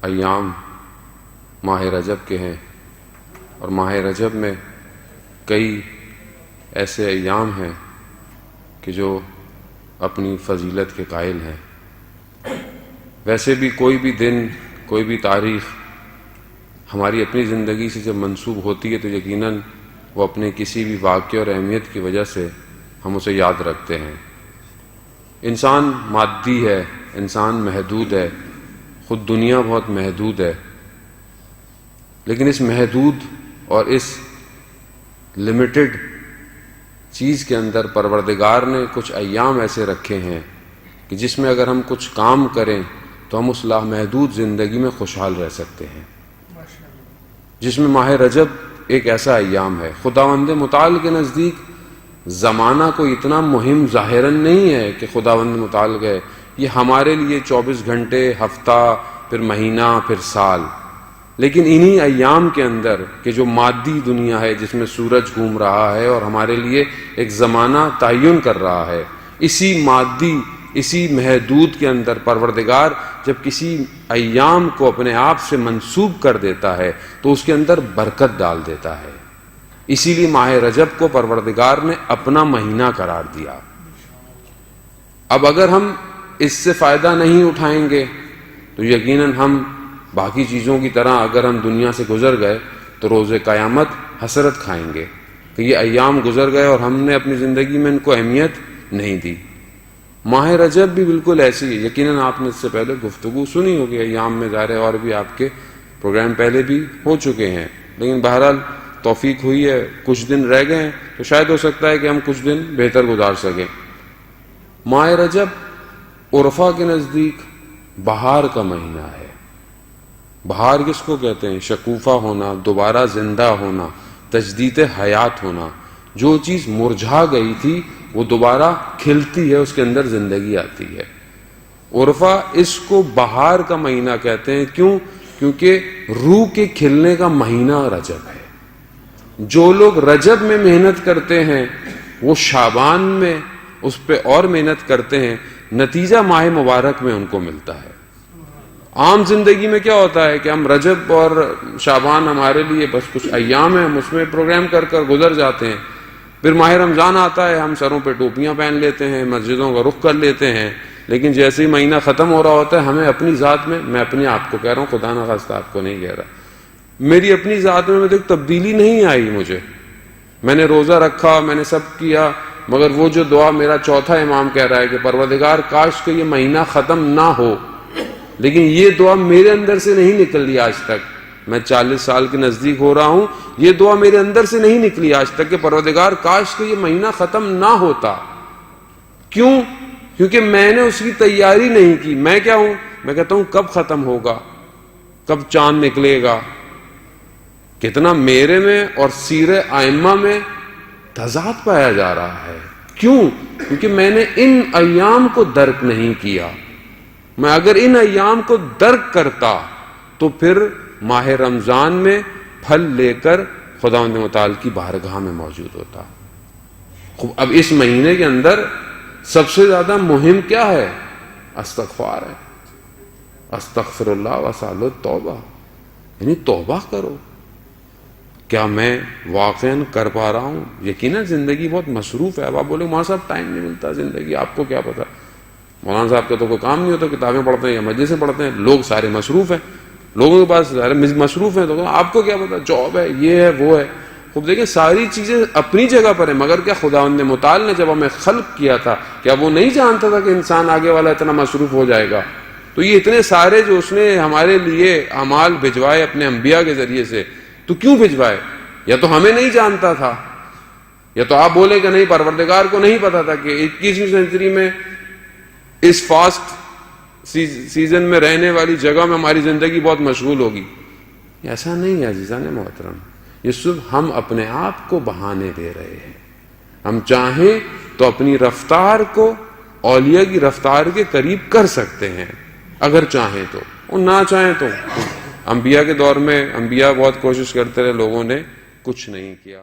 ایام ماہ رجب کے ہیں، اور ماہ رجب میں کئی ایسے ایام ہیں کہ جو اپنی فضیلت کے قائل ہیں۔ ویسے بھی کوئی بھی دن، کوئی بھی تاریخ ہماری اپنی زندگی سے جب منسوب ہوتی ہے تو یقیناً وہ اپنے کسی بھی واقعے اور اہمیت کی وجہ سے ہم اسے یاد رکھتے ہیں۔ انسان مادی ہے، انسان محدود ہے، خود دنیا بہت محدود ہے، لیکن اس محدود اور اس لمیٹڈ چیز کے اندر پروردگار نے کچھ ایام ایسے رکھے ہیں کہ جس میں اگر ہم کچھ کام کریں تو ہم اس لامحدود زندگی میں خوشحال رہ سکتے ہیں، جس میں ماہ رجب ایک ایسا ایام ہے۔ خداوند متعال کے نزدیک زمانہ کوئی اتنا مہم ظاہراً نہیں ہے کہ خداوند متعال گئے، یہ ہمارے لیے 24 گھنٹے، ہفتہ، پھر مہینہ، پھر سال، لیکن انہی ایام کے اندر کہ جو مادی دنیا ہے جس میں سورج گھوم رہا ہے اور ہمارے لیے ایک زمانہ تعین کر رہا ہے، اسی مادی، اسی محدود کے اندر پروردگار جب کسی ایام کو اپنے آپ سے منسوب کر دیتا ہے تو اس کے اندر برکت ڈال دیتا ہے۔ اسی لیے ماہ رجب کو پروردگار نے اپنا مہینہ قرار دیا۔ اب اگر ہم اس سے فائدہ نہیں اٹھائیں گے تو یقیناً ہم باقی چیزوں کی طرح اگر ہم دنیا سے گزر گئے تو روز قیامت حسرت کھائیں گے کہ یہ ایام گزر گئے اور ہم نے اپنی زندگی میں ان کو اہمیت نہیں دی۔ ماہ رجب بھی بالکل ایسی ہے، یقیناً آپ نے اس سے پہلے گفتگو سنی ہوگی ایام میں، ظاہر ہے اور بھی آپ کے پروگرام پہلے بھی ہو چکے ہیں، لیکن بہرحال توفیق ہوئی ہے، کچھ دن رہ گئے ہیں تو شاید ہو سکتا ہے کہ ہم کچھ دن بہتر گزار سکیں۔ ماہ رجب عرفا کے نزدیک بہار کا مہینہ ہے۔ بہار کس کو کہتے ہیں؟ شکوفہ ہونا، دوبارہ زندہ ہونا، تجدید حیات ہونا۔ جو چیز مرجھا گئی تھی وہ دوبارہ کھلتی ہے، اس کے اندر زندگی آتی ہے۔ عرفہ اس کو بہار کا مہینہ کہتے ہیں۔ کیوں؟ کیونکہ روح کے کھلنے کا مہینہ رجب ہے۔ جو لوگ رجب میں محنت کرتے ہیں وہ شعبان میں اس پہ اور محنت کرتے ہیں، نتیجہ ماہ مبارک میں ان کو ملتا ہے۔ عام زندگی میں کیا ہوتا ہے کہ ہم رجب اور شعبان ہمارے لیے بس کچھ ایام ہیں، ہم اس میں پروگرام کر گزر جاتے ہیں۔ پھر ماہ رمضان آتا ہے، ہم سروں پہ ٹوپیاں پہن لیتے ہیں، مسجدوں کا رخ کر لیتے ہیں، لیکن جیسے ہی مہینہ ختم ہو رہا ہوتا ہے ہمیں اپنی ذات میں اپنے آپ کو کہہ رہا ہوں، خدا نخواستہ آپ کو نہیں کہہ رہا، میری اپنی ذات میں دیکھ تبدیلی نہیں آئی مجھے۔ میں نے روزہ رکھا، میں نے سب کیا، مگر وہ جو دعا میرا چوتھا امام کہہ رہا ہے کہ پروردگار کاش کہ یہ مہینہ ختم نہ ہو، لیکن یہ دعا میرے اندر سے نہیں نکلی آج تک۔ میں 40 سال کے نزدیک ہو رہا ہوں، یہ دعا میرے اندر سے نہیں نکلی آج تک کہ پروردگار کاش کہ یہ مہینہ ختم نہ ہوتا۔ کیوں؟ کیونکہ میں نے اس کی تیاری نہیں کی۔ میں کیا ہوں؟ میں کہتا ہوں کب ختم ہوگا، کب چاند نکلے گا۔ کتنا میرے میں اور سیر ائمہ میں تضاد پایا جا رہا ہے۔ کیوں؟ کیونکہ میں نے ان ایام کو درک نہیں کیا۔ میں اگر ان ایام کو درک کرتا تو پھر ماہ رمضان میں پھل لے کر خداوند متعال کی بارگاہ میں موجود ہوتا۔ اب اس مہینے کے اندر سب سے زیادہ مہم کیا ہے؟ استغفار ہے۔ استغفر اللہ واسأل التوبہ، یعنی توبہ کرو۔ کیا میں واقعاً کر پا رہا ہوں؟ یقیناً زندگی بہت مصروف ہے۔ اب آپ بولے مولانا صاحب ٹائم نہیں ملتا زندگی، آپ کو کیا پتا؟ مولانا صاحب کا تو کوئی کام نہیں ہوتا، کتابیں پڑھتے ہیں یا مجلسیں پڑھتے ہیں، لوگ سارے مصروف ہیں، لوگوں کے پاس سارے مصروف ہیں، تو آپ کو کیا پتا؟ جاب ہے، یہ ہے، وہ ہے۔ خوب دیکھیں ساری چیزیں اپنی جگہ پر ہیں، مگر کیا خداوند متعال نے جب ہمیں خلق کیا تھا کیا وہ نہیں جانتا تھا کہ انسان آگے والا اتنا مصروف ہو جائے گا؟ تو یہ اتنے سارے جو اس نے ہمارے لیے اعمال بھجوائے اپنے انبیاء کے ذریعے سے، تو کیوں بھجوائے؟ یا تو ہمیں نہیں جانتا تھا، یا تو آپ بولے کہ نہیں پروردگار کو نہیں پتا تھا کہ 21ویں سینچری میں اس فاسٹ سیزن میں رہنے والی جگہ میں ہماری زندگی بہت مشغول ہوگی۔ ایسا نہیں ہے عزیزان محترم، یہ صرف ہم اپنے آپ کو بہانے دے رہے ہیں۔ ہم چاہیں تو اپنی رفتار کو اولیاء کی رفتار کے قریب کر سکتے ہیں اگر چاہیں تو، اور نہ چاہیں تو۔ انبیاء کے دور میں انبیاء بہت کوشش کرتے رہے، لوگوں نے کچھ نہیں کیا۔